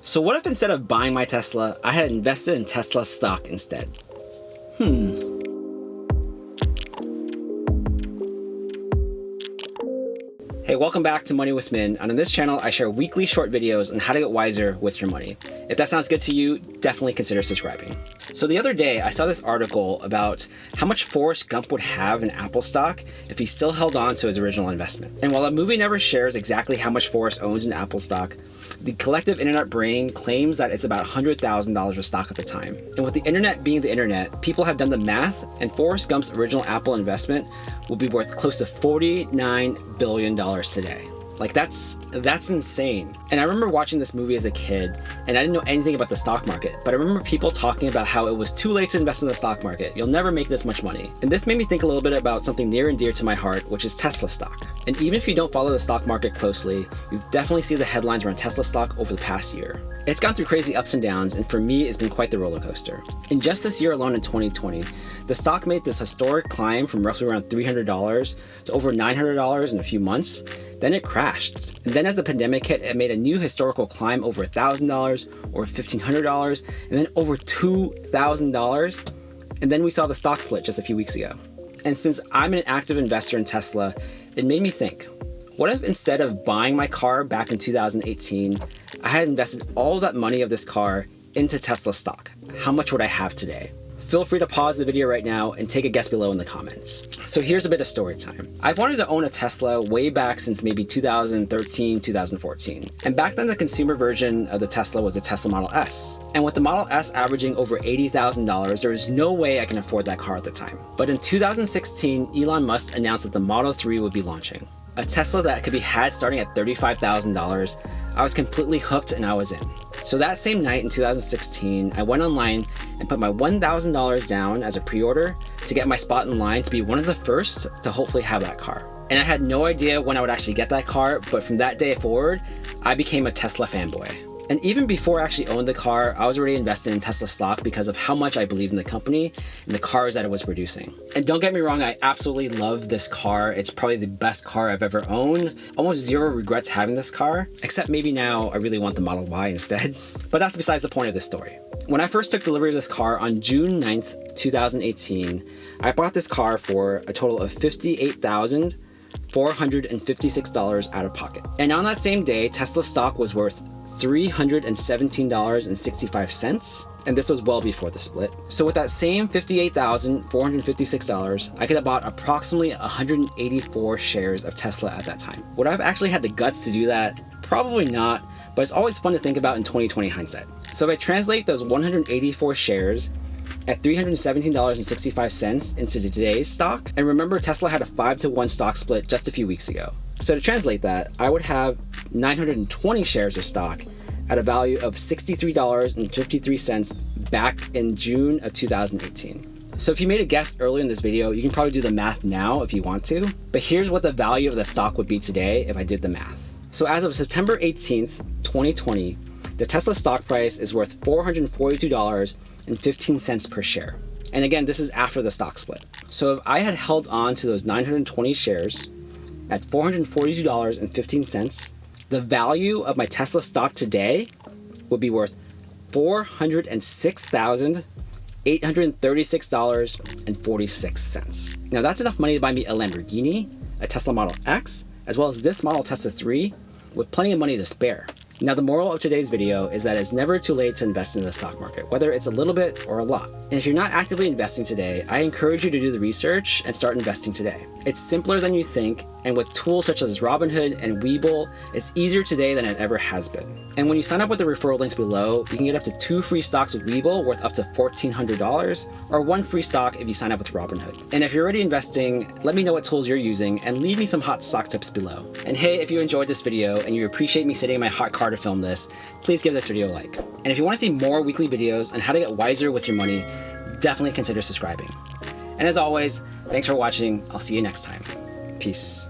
So what if instead of buying my Tesla, I had invested in Tesla stock instead? Hey, welcome back to Money with Min, and on this channel, I share weekly short videos on how to get wiser with your money. If that sounds good to you, definitely consider subscribing. So the other day, I saw this article about how much Forrest Gump would have in Apple stock if he still held on to his original investment. And while the movie never shares exactly how much Forrest owns in Apple stock, the collective internet brain claims that it's about $100,000 of stock at the time. And with the internet being the internet, people have done the math, and Forrest Gump's original Apple investment will be worth close to $49 billion today. Like that's insane. And I remember watching this movie as a kid, and I didn't know anything about the stock market, but I remember people talking about how it was too late to invest in the stock market. You'll never make this much money. And this made me think a little bit about something near and dear to my heart, which is Tesla stock. And even if you don't follow the stock market closely, you've definitely seen the headlines around Tesla stock over the past year. It's gone through crazy ups and downs, and for me, it's been quite the roller coaster. In just this year alone in 2020, the stock made this historic climb from roughly around $300 to over $900 in a few months. Then it crashed. And then as the pandemic hit, it made a new historical climb over $1,000 or $1,500, and then over $2,000. And then we saw the stock split just a few weeks ago. And since I'm an active investor in Tesla, it made me think, what if instead of buying my car back in 2018, I had invested all of that money of this car into Tesla stock? How much would I have today? Feel free to pause the video right now and take a guess below in the comments. So here's a bit of story time. I've wanted to own a Tesla way back since maybe 2013, 2014. And back then the consumer version of the Tesla was the Tesla Model S. And with the Model S averaging over $80,000, there was no way I can afford that car at the time. But in 2016, Elon Musk announced that the Model 3 would be launching. A Tesla that could be had starting at $35,000. I was completely hooked and I was in. So that same night in 2016, I went online and put my $1,000 down as a pre-order to get my spot in line to be one of the first to hopefully have that car. And I had no idea when I would actually get that car, but from that day forward, I became a Tesla fanboy. And even before I actually owned the car, I was already invested in Tesla stock because of how much I believed in the company and the cars that it was producing. And don't get me wrong, I absolutely love this car. It's probably the best car I've ever owned. Almost zero regrets having this car, except maybe now I really want the Model Y instead. But that's besides the point of this story. When I first took delivery of this car on June 9th, 2018, I bought this car for a total of $58,456 out of pocket. And on that same day, Tesla stock was worth $317.65, and this was well before the split. So with that same $58,456, I could have bought approximately 184 shares of Tesla at that time. Would I have actually had the guts to do that? Probably not, but it's always fun to think about in 2020 hindsight. So if I translate those 184 shares at $317.65 into today's stock, and remember Tesla had a 5-to-1 stock split just a few weeks ago. So to translate that, I would have 920 shares of stock at a value of $63.53 back in June of 2018. So if you made a guess earlier in this video, you can probably do the math now if you want to, but here's what the value of the stock would be today if I did the math. So as of September 18th, 2020, the Tesla stock price is worth $442.15 per share. And again, this is after the stock split. So if I had held on to those 920 shares at $442.15, the value of my Tesla stock today would be worth $406,836.46. Now that's enough money to buy me a Lamborghini, a Tesla Model X, as well as this model Tesla 3 with plenty of money to spare. Now the moral of today's video is that it's never too late to invest in the stock market, whether it's a little bit or a lot. And if you're not actively investing today, I encourage you to do the research and start investing today. It's simpler than you think, and with tools such as Robinhood and Webull, it's easier today than it ever has been. And when you sign up with the referral links below, you can get up to 2 free stocks with Webull worth up to $1,400, or 1 free stock if you sign up with Robinhood. And if you're already investing, let me know what tools you're using and leave me some hot stock tips below. And hey, if you enjoyed this video and you appreciate me sitting in my hot car to film this, please give this video a like. And if you want to see more weekly videos on how to get wiser with your money, definitely consider subscribing. And as always, thanks for watching. I'll see you next time. Peace.